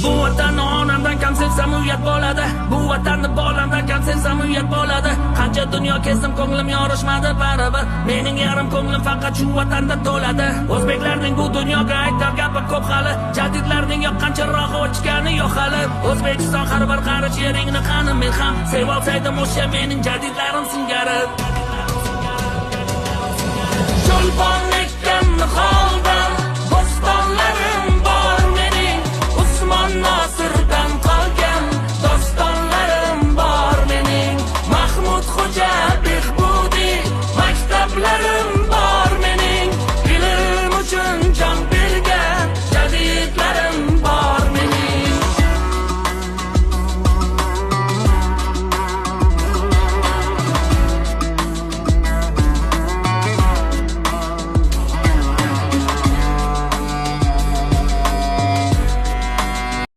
Bu vatanni onamdan kam sevsam uyat bo'ladi. Bu vatanni bolamdan kam sevsam uyat bo'ladi. Qancha dunyo kezdim ko'nglim yorishmadi baribir. Mening yarim ko'nglim faqat shu vatanda to'ladi. O'zbeklarning bu dunyoga aytar gapi ko'p hali. Jadidlarning yoqqancharoq o'chgani yo'q hali. O'zbekiston har bir qarich yeringni qani men ham sevolsaydim o'sha mening jadidlarim singari. Cho'lpon ekkan nihol